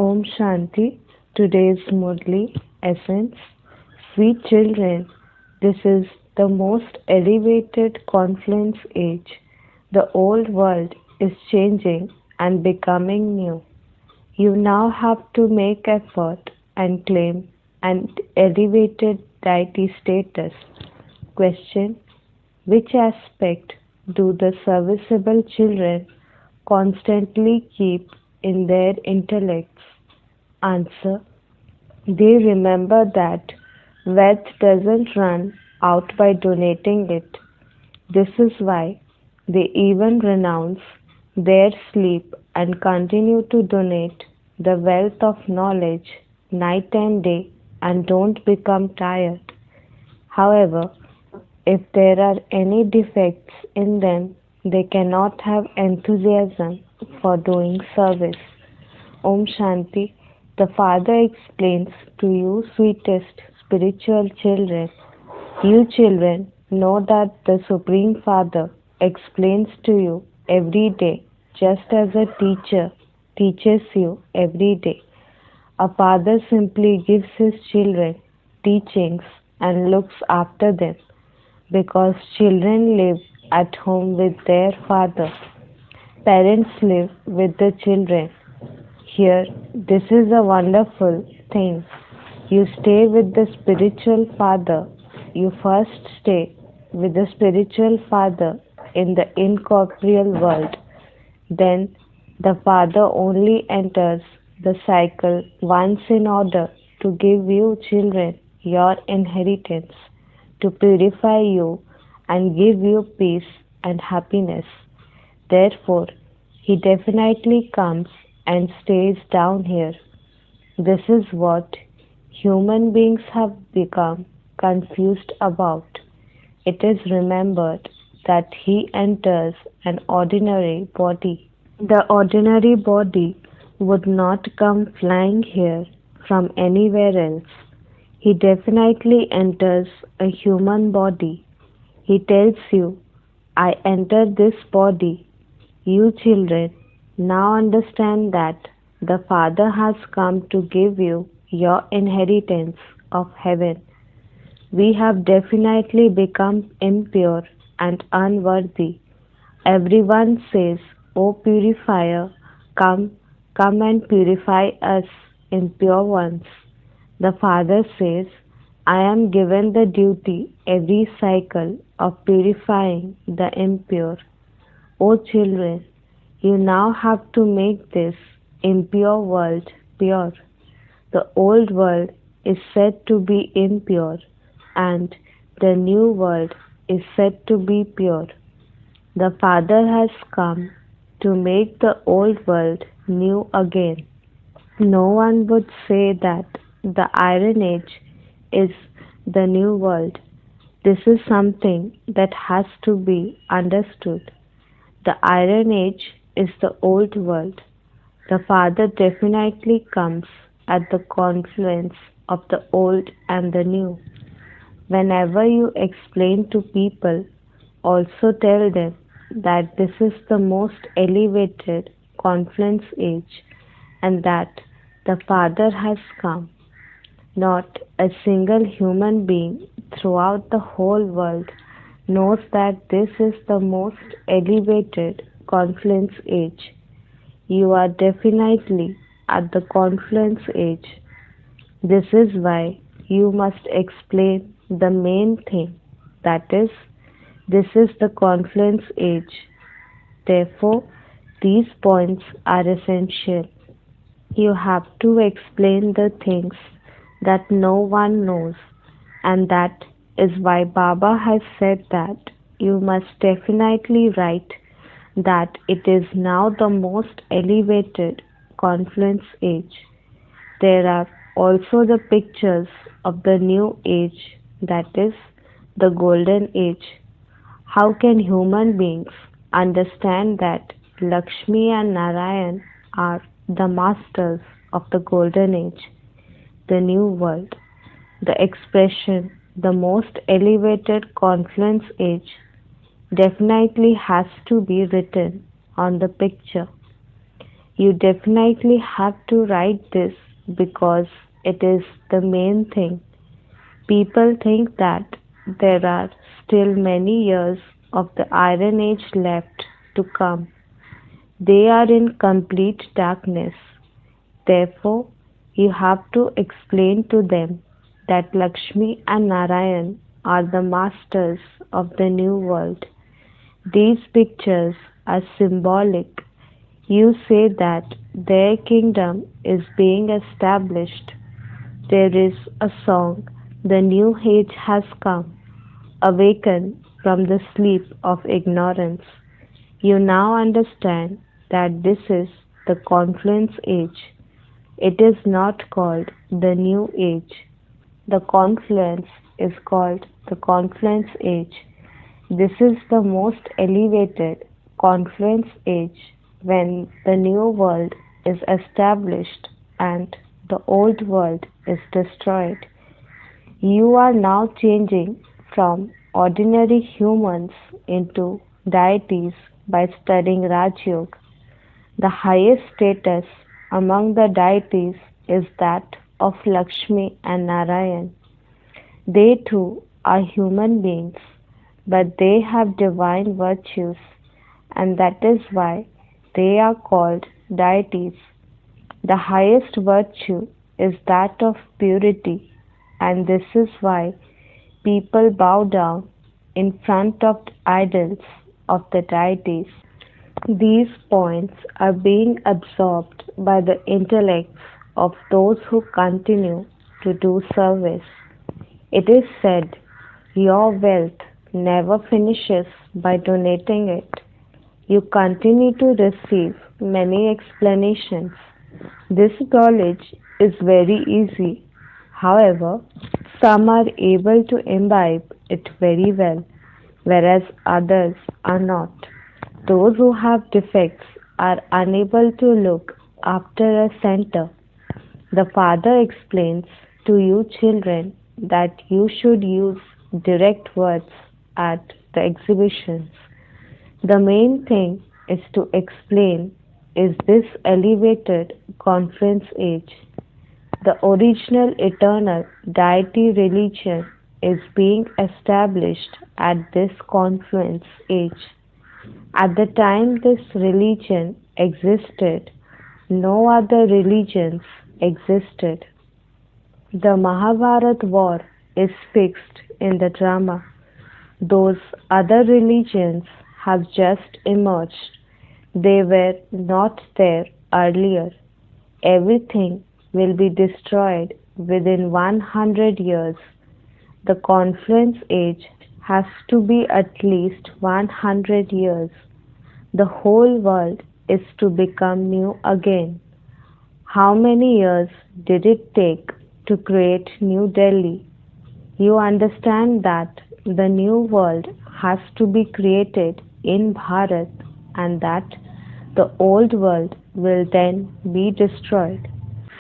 Om Shanti. Today's Murli essence. Sweet children, this is the most elevated confluence age. The old world is changing and becoming new. You now have to make effort and claim an elevated deity status. Question: which aspect do the serviceable children constantly keep in their intellects? Answer: they remember that wealth doesn't run out by donating it. This is why they even renounce their sleep and continue to donate the wealth of knowledge night and day and don't become tired. However, if there are any defects in them, they cannot have enthusiasm for doing service. Om Shanti. The Father explains to you, sweetest spiritual children. You children know that the Supreme Father explains to you every day, just as a teacher teaches you every day. A father simply gives his children teachings and looks after them because children live at home with their father. Parents live with the children. Here, this is a wonderful thing. You stay with the spiritual father. You first stay with the spiritual father in the incorporeal world. Then the father only enters the cycle once in order to give you children your inheritance, to purify you and give you peace and happiness. Therefore, he definitely comes and stays down here. This is what human beings have become confused about. It is remembered that he enters an ordinary body. The ordinary body would not come flying here from anywhere else. He definitely enters a human body. He tells you, I enter this body. You children now understand that the Father has come to give you your inheritance of heaven. We have definitely become impure and unworthy. Everyone says, O purifier, come, come and purify us impure ones. The Father says, I am given the duty every cycle of purifying the impure. O children, you now have to make this impure world pure. The old world is said to be impure and the new world is said to be pure. The Father has come to make the old world new again. No one would say that the Iron Age is the new world. This is something that has to be understood. The Iron Age is the old world. The Father definitely comes at the confluence of the old and the new. Whenever you explain to people, also tell them that this is the most elevated confluence age and that the Father has come. Not a single human being throughout the whole world knows that this is the most elevated confluence age. You are definitely at the confluence age. This is why you must explain the main thing, that is, this is the confluence age. Therefore, these points are essential. You have to explain the things that no one knows, and that is why Baba has said that you must definitely write that it is now the most elevated confluence age. There are also the pictures of the new age, that is, the golden age. How can human beings understand that Lakshmi and Narayan are the masters of the golden age, the new world? The expression, the most elevated confluence age, definitely has to be written on the picture. You definitely have to write this because it is the main thing. People think that there are still many years of the Iron Age left to come. They are in complete darkness. Therefore, you have to explain to them that Lakshmi and Narayan are the masters of the new world. These pictures are symbolic. You say that their kingdom is being established. There is a song, the new age has come. Awaken from the sleep of ignorance. You now understand that this is the confluence age. It is not called the new age. The confluence is called the confluence age. This is the most elevated confluence age when the new world is established and the old world is destroyed. You are now changing from ordinary humans into deities by studying Raj Yoga. The highest status among the deities is that of Lakshmi and Narayan. They too are human beings, but they have divine virtues, and that is why they are called deities. The highest virtue is that of purity, and this is why people bow down in front of idols of the deities. These points are being absorbed by the intellects of those who continue to do service. It is said, your wealth never finishes by donating it. You continue to receive many explanations. This knowledge is very easy. However, some are able to imbibe it very well, whereas others are not. Those who have defects are unable to look after a center. The Father explains to you children that you should use direct words at the exhibitions. The main thing is to explain is this elevated conference age. The original eternal deity religion is being established at this confluence age. At the time this religion existed, no other religions existed. The Mahabharata war is fixed in the drama. Those other religions have just emerged. They were not there earlier. Everything will be destroyed within 100 years. The confluence age has to be at least 100 years. The whole world is to become new again. How many years did it take to create New Delhi? You understand that the new world has to be created in Bharat and that the old world will then be destroyed.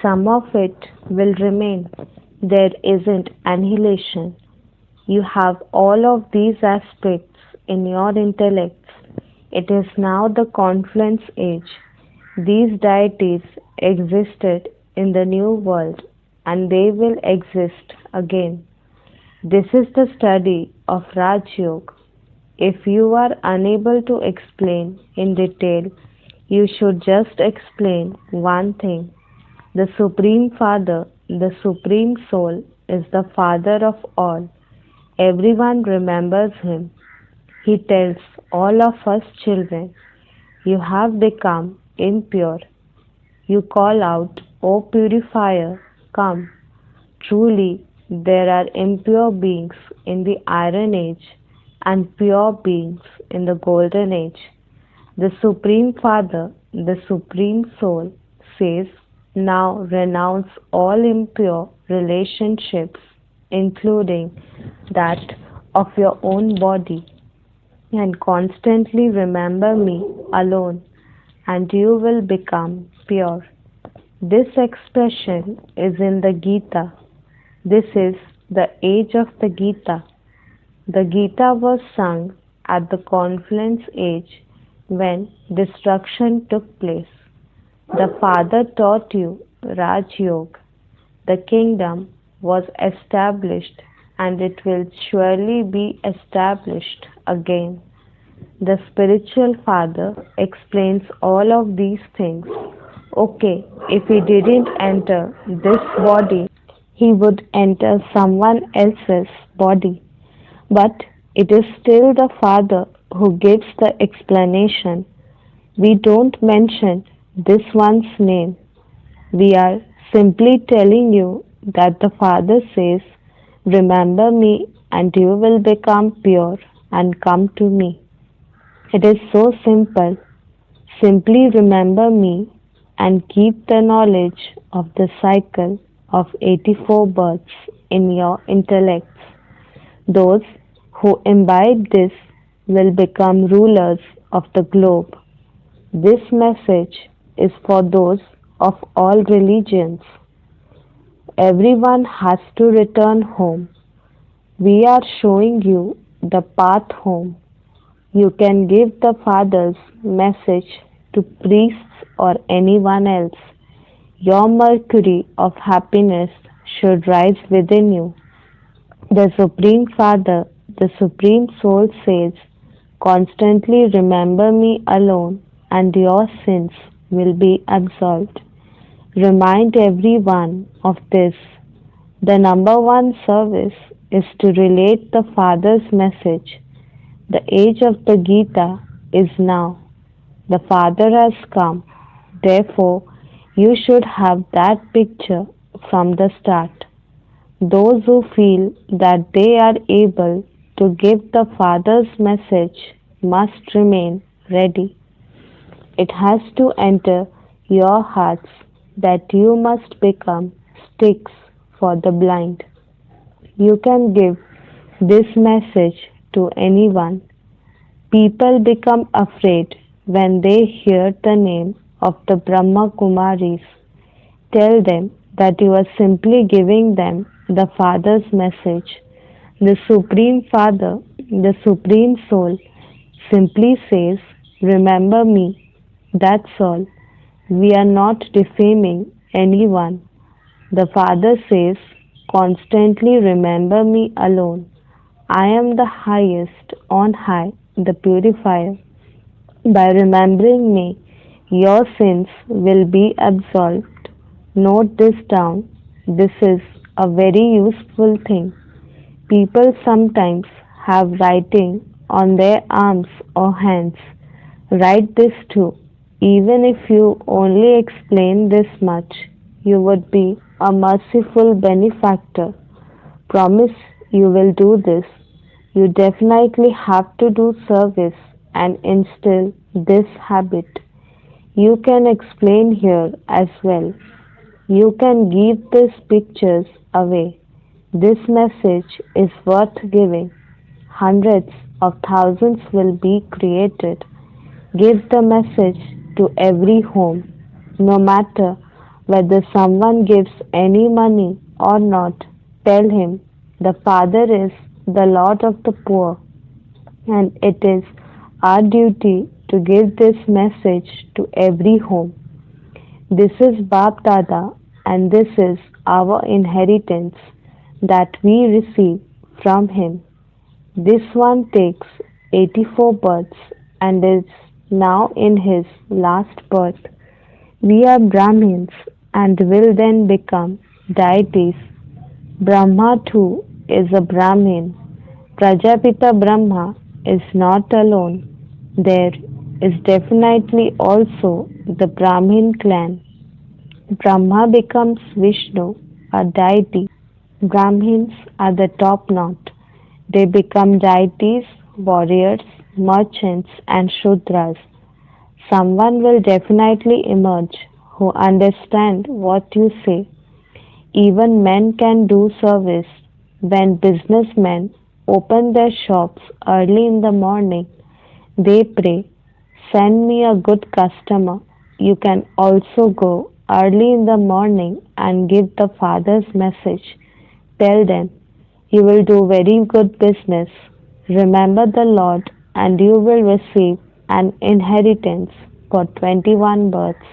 Some of it will remain. There isn't annihilation. You have all of these aspects in your intellects. It is now the confluence age. These deities existed in the new world and they will exist again. This is the study of Raj Yoga. If you are unable to explain in detail, you should just explain one thing. The Supreme Father, the Supreme Soul, is the Father of all. Everyone remembers him. He tells all of us children, you have become impure. You call out, O purifier, come. Truly, there are impure beings in the Iron Age and pure beings in the Golden Age. The Supreme Father, the Supreme Soul, says, now renounce all impure relationships, including that of your own body, and constantly remember me alone, and you will become pure. This expression is in the Gita. This is the age of the Gita. The Gita was sung at the confluence age when destruction took place. The Father taught you Raj Yoga. The kingdom was established and it will surely be established again. The spiritual father explains all of these things. Okay, if he didn't enter this body, he would enter someone else's body. But it is still the father who gives the explanation. We don't mention this one's name. We are simply telling you that the Father says, remember me and you will become pure and come to me. It is so simple. Simply remember me and keep the knowledge of the cycle of 84 births in your intellects. Those who imbibe this will become rulers of the globe. This message is for those of all religions. Everyone has to return home. We are showing you the path home. You can give the Father's message to priests or anyone else. Your mercury of happiness should rise within you. The Supreme Father, the Supreme Soul says, constantly remember me alone and your sins will be absolved. Remind everyone of this. The number one service is to relate the Father's message. The age of the Gita is now. The Father has come. Therefore, you should have that picture from the start. Those who feel that they are able to give the Father's message must remain ready. It has to enter your hearts that you must become sticks for the blind. You can give this message to anyone. People become afraid when they hear the name of the Brahma Kumaris. Tell them that you are simply giving them the Father's message. The Supreme Father, the Supreme Soul, simply says, remember me. That's all. We are not defaming anyone. The Father says, constantly remember me alone. I am the highest on high, the purifier. By remembering me, your sins will be absolved. Note this down. This is a very useful thing. People sometimes have writing on their arms or hands. Write this too. Even if you only explain this much, you would be a merciful benefactor. Promise you will do this. You definitely have to do service and instill this habit. You can explain here as well. You can give these pictures away. This message is worth giving. Hundreds of thousands will be created. Give the message to every home. No matter whether someone gives any money or not, tell him the Father is the Lord of the poor, and it is our duty to give this message to every home. This is Bap Dada, and this is our inheritance that we receive from him. This one takes 84 births and is now in his last birth. We are Brahmins and will then become deities. Brahma too is a Brahmin. Prajapita Brahma is not alone. There is definitely also the Brahmin clan. Brahma becomes Vishnu, a deity. Brahmins are the top knot. They become deities, warriors, merchants, and Shudras. Someone will definitely emerge who understand what you say. Even men can do service. When businessmen open their shops early in the morning, they pray, send me a good customer. You can also go early in the morning and give the Father's message. Tell them, you will do very good business. Remember the Lord and you will receive an inheritance for 21 births.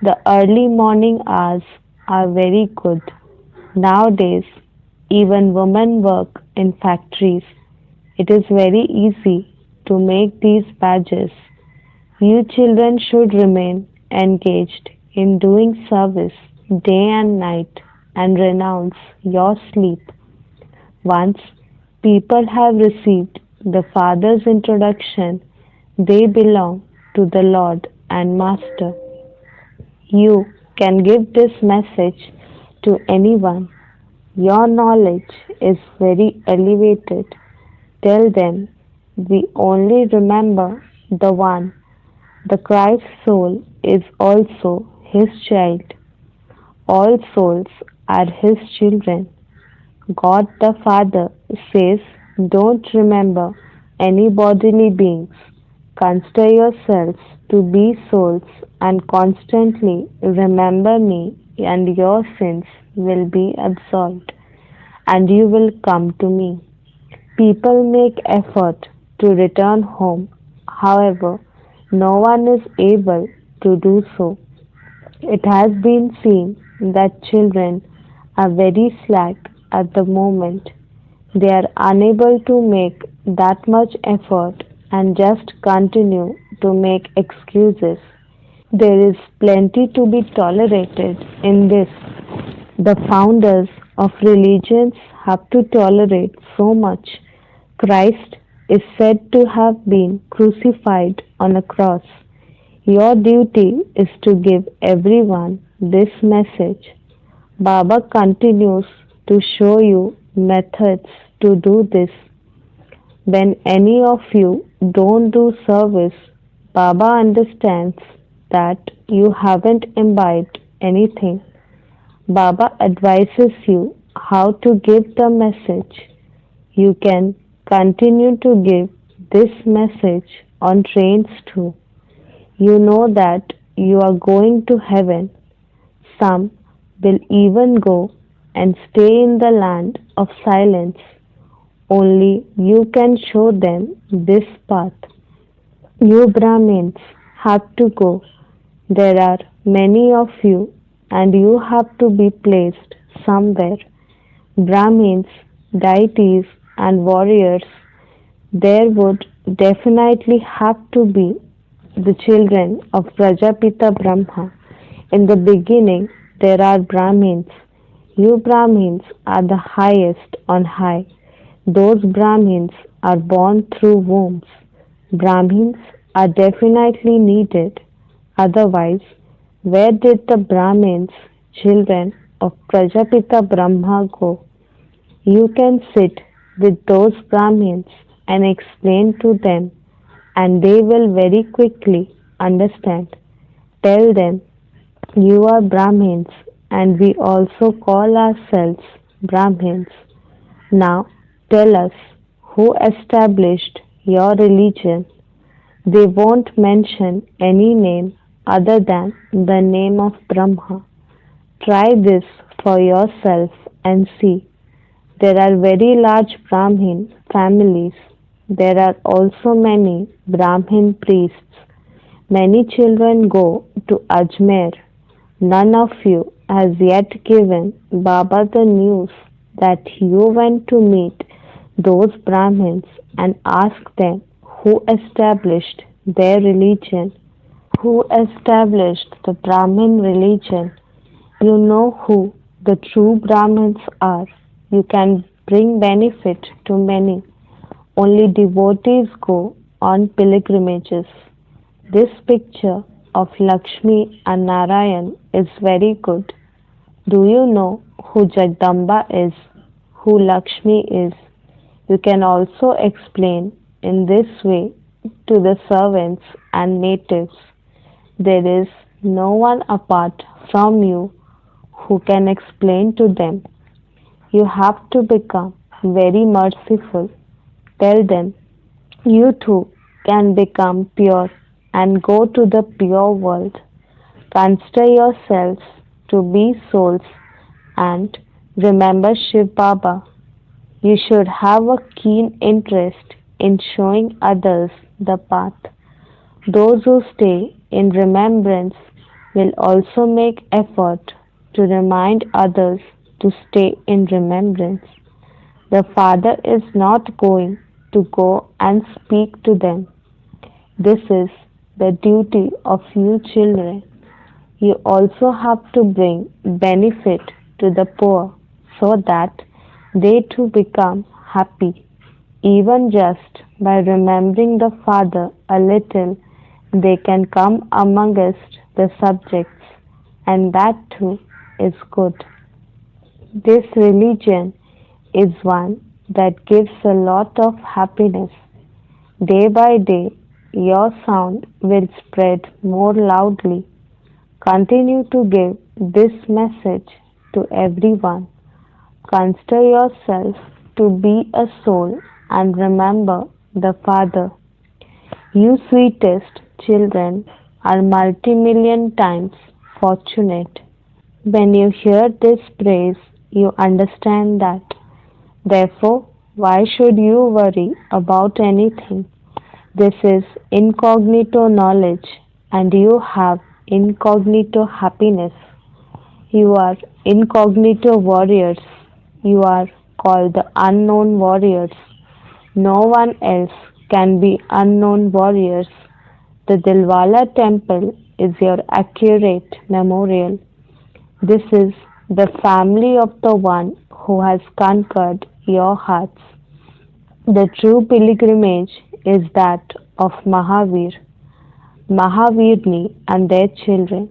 The early morning hours are very good. Nowadays, even women work in factories. It is very easy to make these badges. You children should remain engaged in doing service day and night and renounce your sleep. Once people have received the Father's introduction, they belong to the Lord and Master. You can give this message to anyone. Your knowledge is very elevated. Tell them we only remember the one. The Christ soul is also his child. All souls are his children. God the Father says, don't remember any bodily beings. Consider yourselves to be souls and constantly remember me, and your sins will be absolved, and you will come to me. People make effort to return home. However, no one is able to do so. It has been seen that children are very slack at the moment. They are unable to make that much effort and just continue to make excuses. There is plenty to be tolerated in this. The founders of religions have to tolerate so much. Christ is said to have been crucified on a cross. Your duty is to give everyone this message. Baba continues to show you methods to do this. When any of you don't do service, Baba understands that you haven't imbibed anything. Baba advises you how to give the message. You can continue to give this message on trains too. You know that you are going to heaven. Some will even go and stay in the land of silence. Only you can show them this path. You Brahmins have to go. There are many of you, and you have to be placed somewhere. Brahmins, deities, and warriors, there would definitely have to be the children of Prajapita Brahma. In the beginning, there are Brahmins. You Brahmins are the highest on high. Those Brahmins are born through wombs. Brahmins are definitely needed. Otherwise, where did the Brahmins, children of Prajapita Brahma, go? You can sit with those Brahmins and explain to them, and they will very quickly understand. Tell them you are Brahmins and we also call ourselves Brahmins. Now tell us who established your religion. They won't mention any name other than the name of Brahma. Try this for yourself and see. There are very large Brahmin families. There are also many Brahmin priests. Many children go to Ajmer. None of you has yet given Baba the news that you went to meet those Brahmins and ask them who established their religion, who established the Brahmin religion. You know who the true Brahmins are. You can bring benefit to many. Only devotees go on pilgrimages. This picture of Lakshmi and Narayan is very good. Do you know who Jagdamba is, who Lakshmi is? You can also explain in this way to the servants and natives. There is no one apart from you who can explain to them. You have to become very merciful. Tell them you too can become pure and go to the pure world. Consider yourselves to be souls and remember Shiv Baba. You should have a keen interest in showing others the path. Those who stay in remembrance will also make effort to remind others to stay in remembrance. The Father is not going to go and speak to them. This is the duty of you children. You also have to bring benefit to the poor so that they too become happy. Even just by remembering the Father a little, they can come amongst the subjects, and that too is good. This religion is one that gives a lot of happiness. Day by day, your sound will spread more loudly. Continue to give this message to everyone. Consider yourself to be a soul and remember the Father. You sweetest children are multi-million times fortunate. When you hear this praise, you understand that. Therefore, why should you worry about anything? This is incognito knowledge, and you have incognito happiness. You are incognito warriors. You are called the unknown warriors. No one else can be unknown warriors. The Dilwala temple is your accurate memorial. This is the family of the one who has conquered your hearts. The true pilgrimage is that of Mahavir, Mahavirni and their children.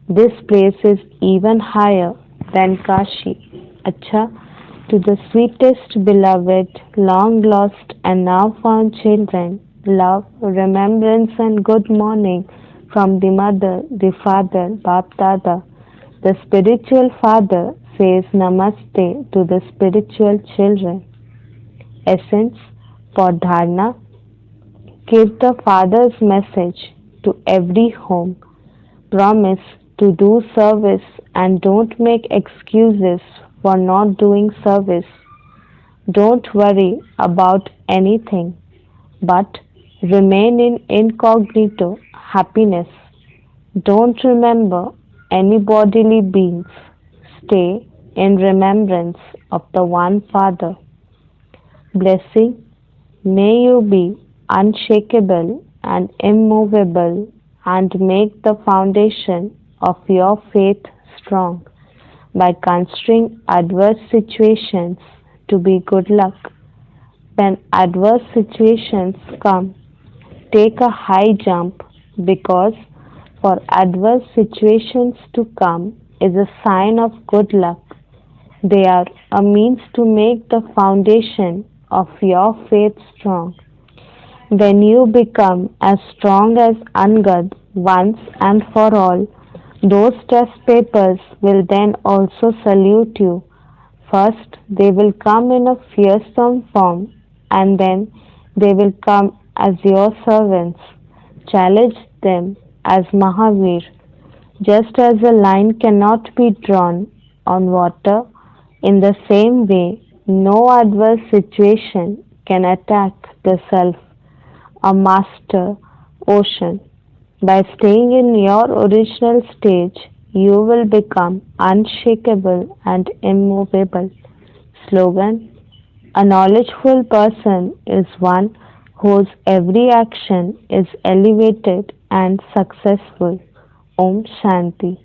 This place is even higher than Kashi. Acha, to the sweetest beloved, long lost and now found children, love, remembrance and good morning from the mother, the father, Bap Dada. The spiritual father says Namaste to the spiritual children. Essence for Dharna. Give the Father's message to every home. Promise to do service and don't make excuses for not doing service. Don't worry about anything, but remain in incognito happiness. Don't remember any bodily beings. Stay in remembrance of the one Father. Blessing. May you be unshakable and immovable and make the foundation of your faith strong by considering adverse situations to be good luck. When adverse situations come, take a high jump because for adverse situations to come is a sign of good luck. They are a means to make the foundation of your faith strong. When you become as strong as Angad once and for all, those test papers will then also salute you. First, they will come in a fearsome form, and then they will come as your servants. Challenge them as Mahavir. Just as a line cannot be drawn on water, in the same way, no adverse situation can attack the self, a master ocean. By staying in your original stage, you will become unshakable and immovable. Slogan. A knowledgeful person is one whose every action is elevated and successful. Om Shanti.